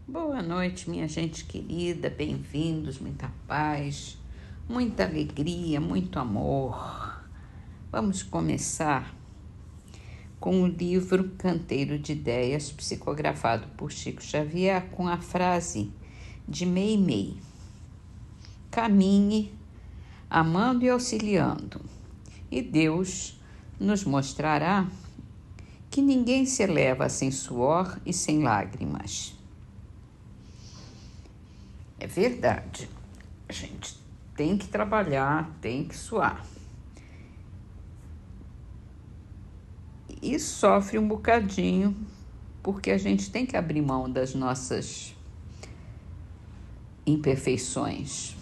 Boa noite, minha gente querida, bem-vindos, muita paz, muita alegria, muito amor. Vamos começar com o livro Canteiro de Ideias, psicografado por Chico Xavier, com a frase de Meimei: caminhe, amando e auxiliando, e Deus nos mostrará que ninguém se eleva sem suor e sem lágrimas. É verdade, a gente tem que trabalhar, tem que suar. E sofre um bocadinho, porque a gente tem que abrir mão das nossas imperfeições.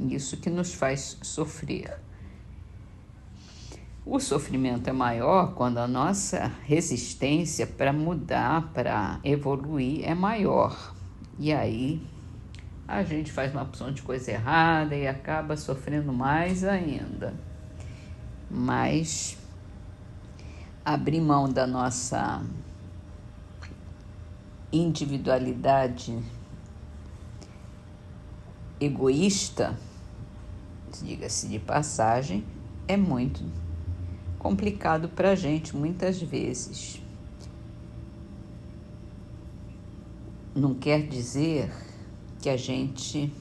Isso que nos faz sofrer. O sofrimento é maior quando a nossa resistência para mudar, para evoluir é maior. E aí a gente faz uma opção de coisa errada e acaba sofrendo mais ainda. Mas abrir mão da nossa individualidade egoísta, diga-se de passagem, é muito complicado para a gente muitas vezes. Não quer dizer que a gente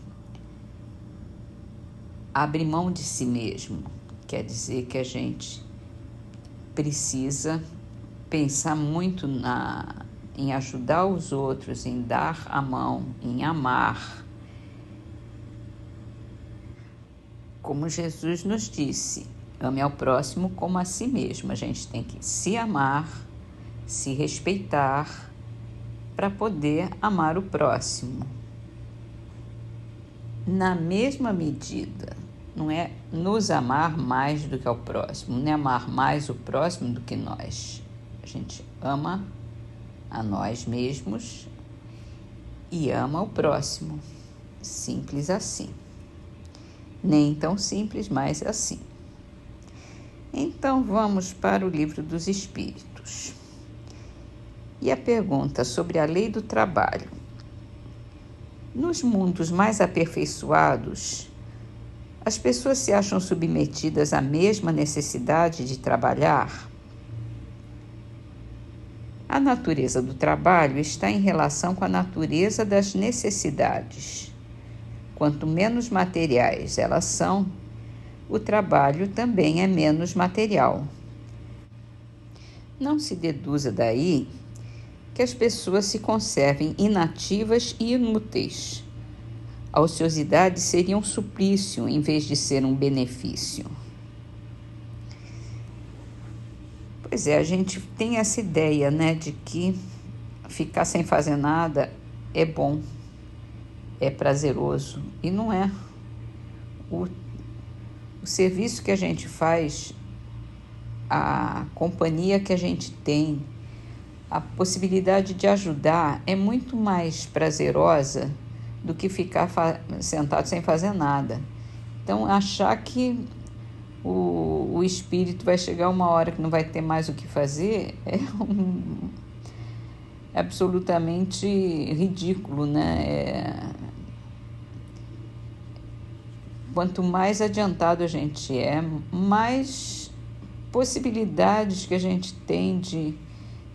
abre mão de si mesmo, quer dizer que a gente precisa pensar muito em ajudar os outros, em dar a mão, em amar. Como Jesus nos disse, ame ao próximo como a si mesmo. A gente tem que se amar, se respeitar, para poder amar o próximo. Na mesma medida, não é nos amar mais do que ao próximo, não é amar mais o próximo do que nós. A gente ama a nós mesmos e ama o próximo. Simples assim. Nem tão simples, mas assim. Então vamos para o Livro dos Espíritos. E a pergunta sobre a lei do trabalho. Nos mundos mais aperfeiçoados, as pessoas se acham submetidas à mesma necessidade de trabalhar? A natureza do trabalho está em relação com a natureza das necessidades. Quanto menos materiais elas são, o trabalho também é menos material. Não se deduza daí que as pessoas se conservem inativas e inúteis. A ociosidade seria um suplício em vez de ser um benefício. Pois é, a gente tem essa ideia, né, de que ficar sem fazer nada é bom, é prazeroso, e não é. O serviço que a gente faz, a companhia que a gente tem, a possibilidade de ajudar é muito mais prazerosa do que ficar sentado sem fazer nada. Então, achar que o espírito vai chegar uma hora que não vai ter mais o que fazer é absolutamente ridículo, né? Quanto mais adiantado a gente é, mais possibilidades que a gente tem de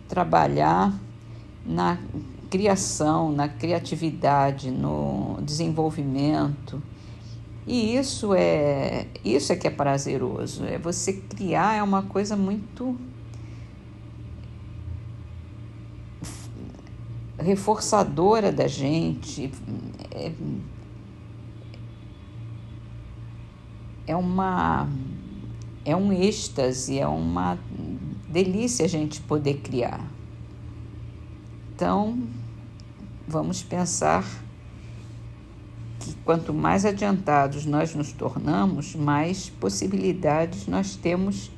trabalhar na criação, na criatividade, no desenvolvimento. E isso é que é prazeroso. Você criar é uma coisa muito reforçadora da gente. É um êxtase, é uma delícia a gente poder criar. Então, vamos pensar que quanto mais adiantados nós nos tornamos, mais possibilidades nós temos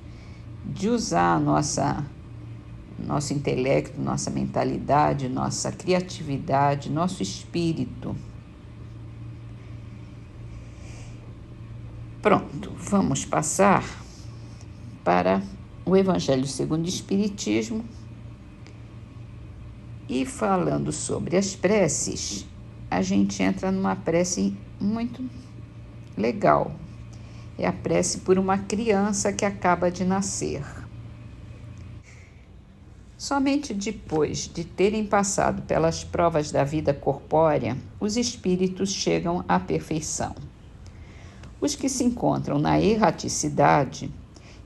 de usar nosso intelecto, nossa mentalidade, nossa criatividade, nosso espírito. Pronto, vamos passar para o Evangelho segundo o Espiritismo, E falando sobre as preces, a gente entra numa prece muito legal. É a prece por uma criança que acaba de nascer. Somente depois de terem passado pelas provas da vida corpórea, os espíritos chegam à perfeição. Os que se encontram na erraticidade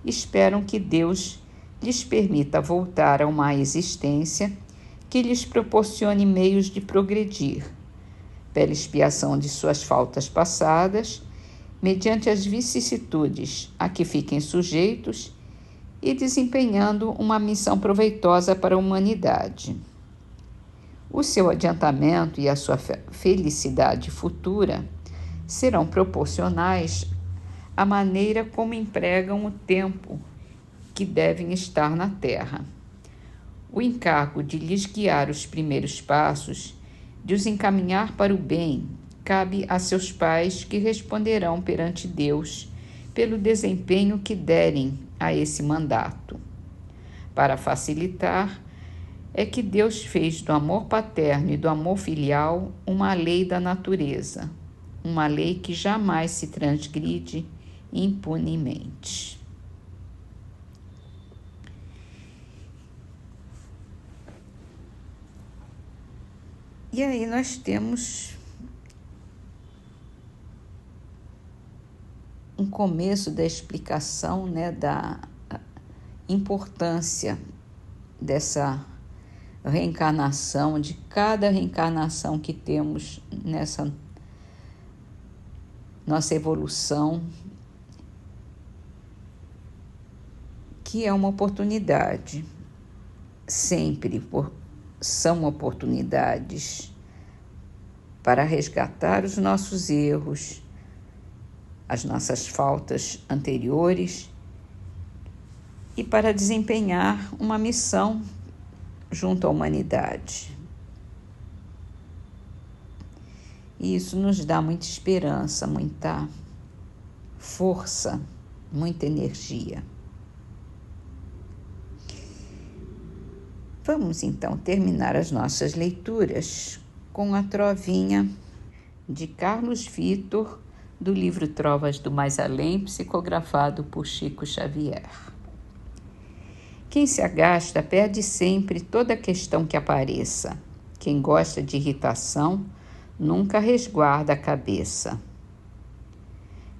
esperam que Deus lhes permita voltar a uma existência que lhes proporcione meios de progredir, pela expiação de suas faltas passadas, mediante as vicissitudes a que fiquem sujeitos e desempenhando uma missão proveitosa para a humanidade. O seu adiantamento e a sua felicidade futura serão proporcionais à maneira como empregam o tempo que devem estar na Terra. O encargo de lhes guiar os primeiros passos, de os encaminhar para o bem, cabe a seus pais, que responderão perante Deus pelo desempenho que derem a esse mandato. Para facilitar, é que Deus fez do amor paterno e do amor filial uma lei da natureza, uma lei que jamais se transgride impunemente. E aí nós temos um começo da explicação, né, da importância dessa reencarnação, de cada reencarnação que temos nessa nossa evolução, que é uma oportunidade, sempre são oportunidades para resgatar os nossos erros, as nossas faltas anteriores e para desempenhar uma missão junto à humanidade. E isso nos dá muita esperança, muita força, muita energia. Vamos então terminar as nossas leituras com a trovinha de Carlos Vitor, do livro Trovas do Mais Além, psicografado por Chico Xavier. Quem se agasta perde sempre toda questão que apareça. Quem gosta de irritação nunca resguarda a cabeça.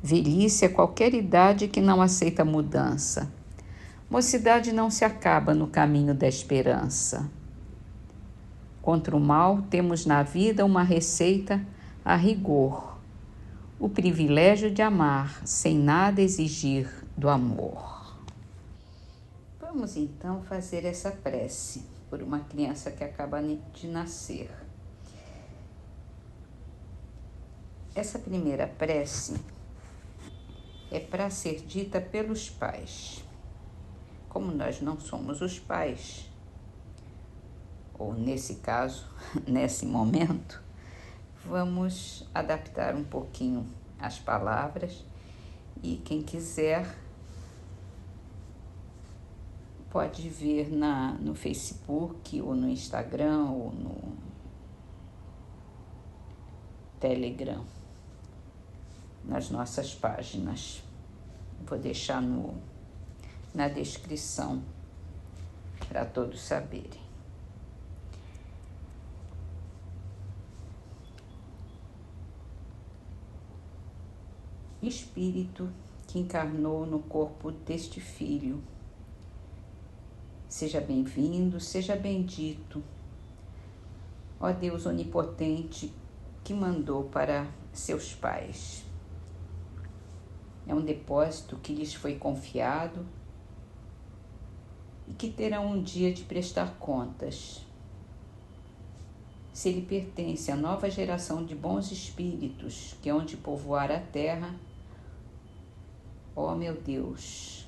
Velhice é qualquer idade que não aceita mudança. Mocidade não se acaba no caminho da esperança. Contra o mal, temos na vida uma receita a rigor: o privilégio de amar sem nada exigir do amor. Vamos então fazer essa prece por uma criança que acaba de nascer. Essa primeira prece é para ser dita pelos pais. Como nós não somos os pais, ou nesse caso, nesse momento, vamos adaptar um pouquinho as palavras e quem quiser pode ver no Facebook ou no Instagram ou no Telegram, nas nossas páginas. Vou deixar na descrição para todos saberem. Espírito que encarnou no corpo deste filho, seja bem-vindo, seja bendito, ó Deus onipotente que mandou para seus pais. É um depósito que lhes foi confiado e que terão um dia de prestar contas. Se ele pertence à nova geração de bons espíritos que hão de povoar a terra, ó meu Deus,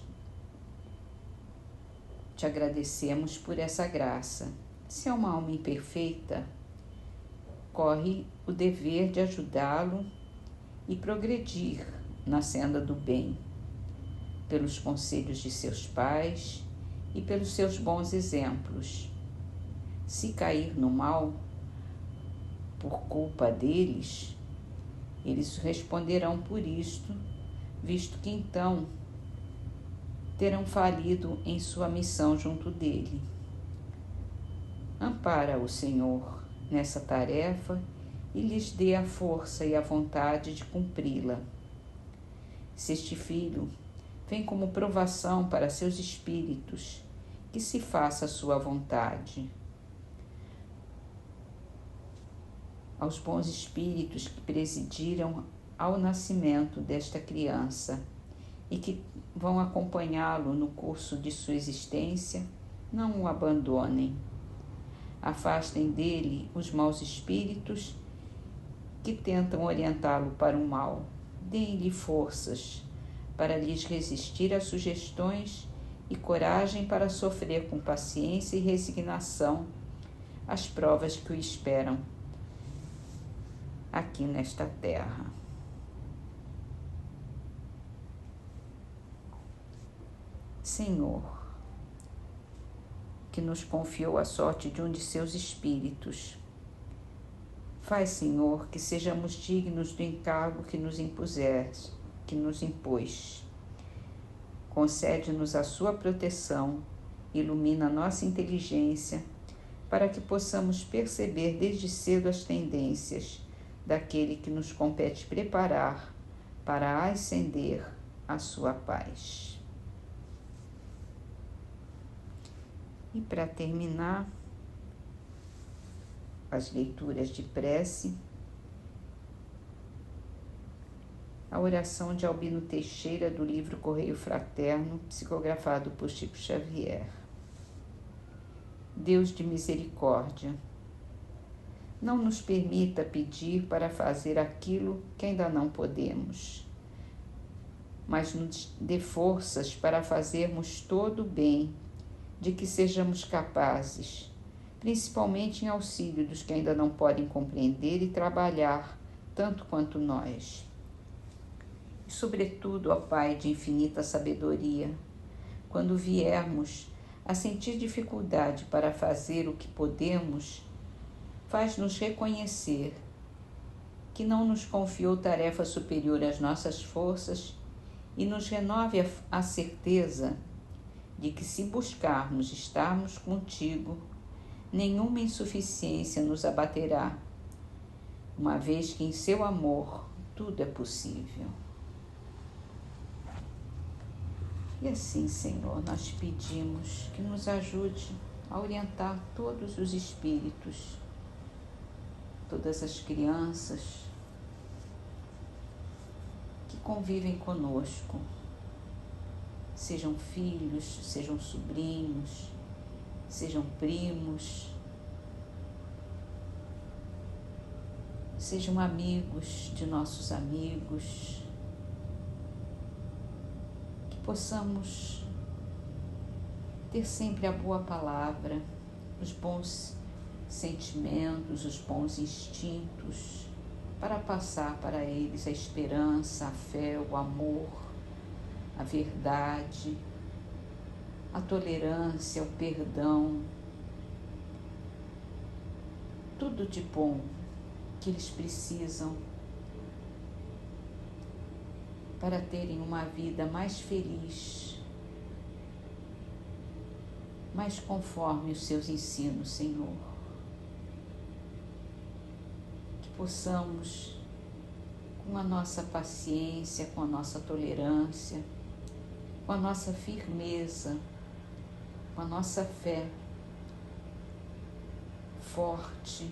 te agradecemos por essa graça. Se é uma alma imperfeita, corre o dever de ajudá-lo e progredir na senda do bem, pelos conselhos de seus pais e pelos seus bons exemplos. Se cair no mal por culpa deles, eles responderão por isto, visto que então terão falido em sua missão junto dele. Ampara o Senhor nessa tarefa e lhes dê a força e a vontade de cumpri-la. Se este filho vem como provação para seus espíritos, que se faça a sua vontade. Aos bons espíritos que presidiram ao nascimento desta criança e que vão acompanhá-lo no curso de sua existência, não o abandonem. Afastem dele os maus espíritos que tentam orientá-lo para o mal. Deem-lhe forças para lhes resistir às sugestões e coragem para sofrer com paciência e resignação as provas que o esperam aqui nesta terra. Senhor, que nos confiou a sorte de um de seus espíritos, faz, Senhor, que sejamos dignos do encargo que nos impôs. Concede-nos a sua proteção, ilumina nossa inteligência, para que possamos perceber desde cedo as tendências daquele que nos compete preparar para ascender à sua paz. E para terminar, as leituras de prece, a oração de Albino Teixeira do livro Correio Fraterno, psicografado por Chico Xavier. Deus de misericórdia, não nos permita pedir para fazer aquilo que ainda não podemos, mas nos dê forças para fazermos todo o bem de que sejamos capazes, principalmente em auxílio dos que ainda não podem compreender e trabalhar tanto quanto nós. E, sobretudo, ó Pai de infinita sabedoria, quando viermos a sentir dificuldade para fazer o que podemos, faz-nos reconhecer que não nos confiou tarefa superior às nossas forças e nos renove a certeza de que, se buscarmos estarmos contigo, nenhuma insuficiência nos abaterá, uma vez que em seu amor tudo é possível. E assim, Senhor, nós pedimos que nos ajude a orientar todos os espíritos, todas as crianças que convivem conosco, sejam filhos, sejam sobrinhos, sejam primos, sejam amigos de nossos amigos, que possamos ter sempre a boa palavra, os bons sentimentos, os bons instintos, para passar para eles a esperança, a fé, o amor, a verdade, a tolerância, o perdão, tudo de bom que eles precisam para terem uma vida mais feliz, mais conforme os seus ensinos, Senhor. Que possamos, com a nossa paciência, com a nossa tolerância, com a nossa firmeza, com a nossa fé forte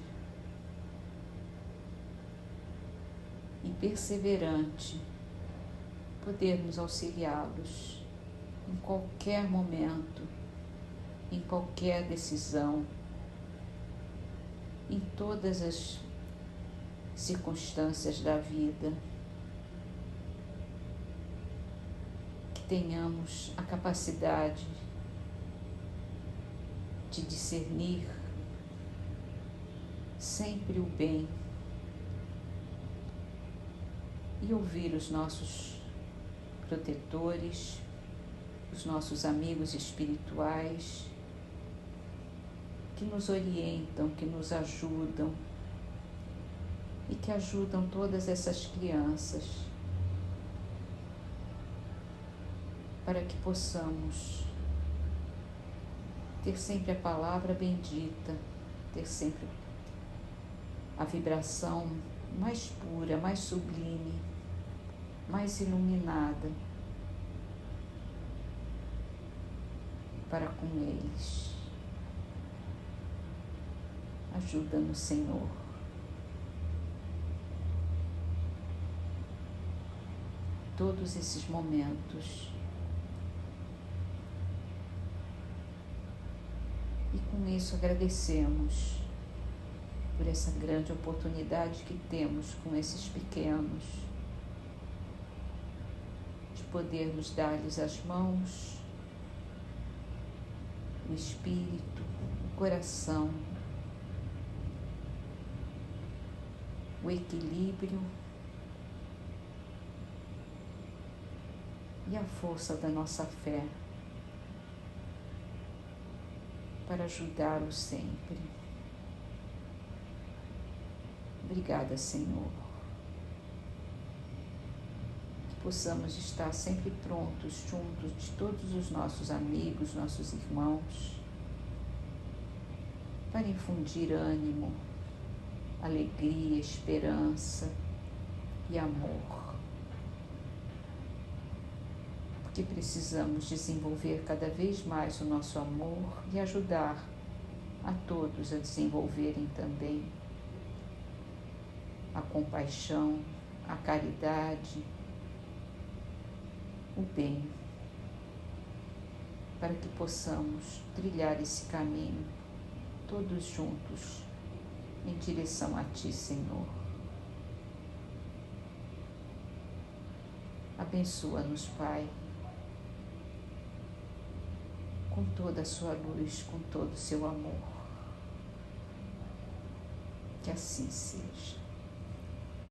e perseverante, podermos auxiliá-los em qualquer momento, em qualquer decisão, em todas as circunstâncias da vida. Que tenhamos a capacidade de discernir sempre o bem e ouvir os nossos protetores, os nossos amigos espirituais, que que nos orientam, que nos ajudam e que ajudam todas essas crianças, para que possamos ter sempre a palavra bendita, ter sempre a vibração mais pura, mais sublime, mais iluminada para com eles. Ajuda-nos, Senhor. Todos esses momentos. E com isso agradecemos por essa grande oportunidade que temos com esses pequenos, de podermos dar-lhes as mãos, o espírito, o coração, o equilíbrio e a força da nossa fé para ajudá-los sempre. Obrigada, Senhor. Que possamos estar sempre prontos, juntos de todos os nossos amigos, nossos irmãos, para infundir ânimo, alegria, esperança e amor. Porque precisamos desenvolver cada vez mais o nosso amor e ajudar a todos a desenvolverem também a compaixão, a caridade, o bem, para que possamos trilhar esse caminho todos juntos em direção a Ti, Senhor. Abençoa-nos, Pai, com toda a Sua luz, com todo o Seu amor. Que assim seja.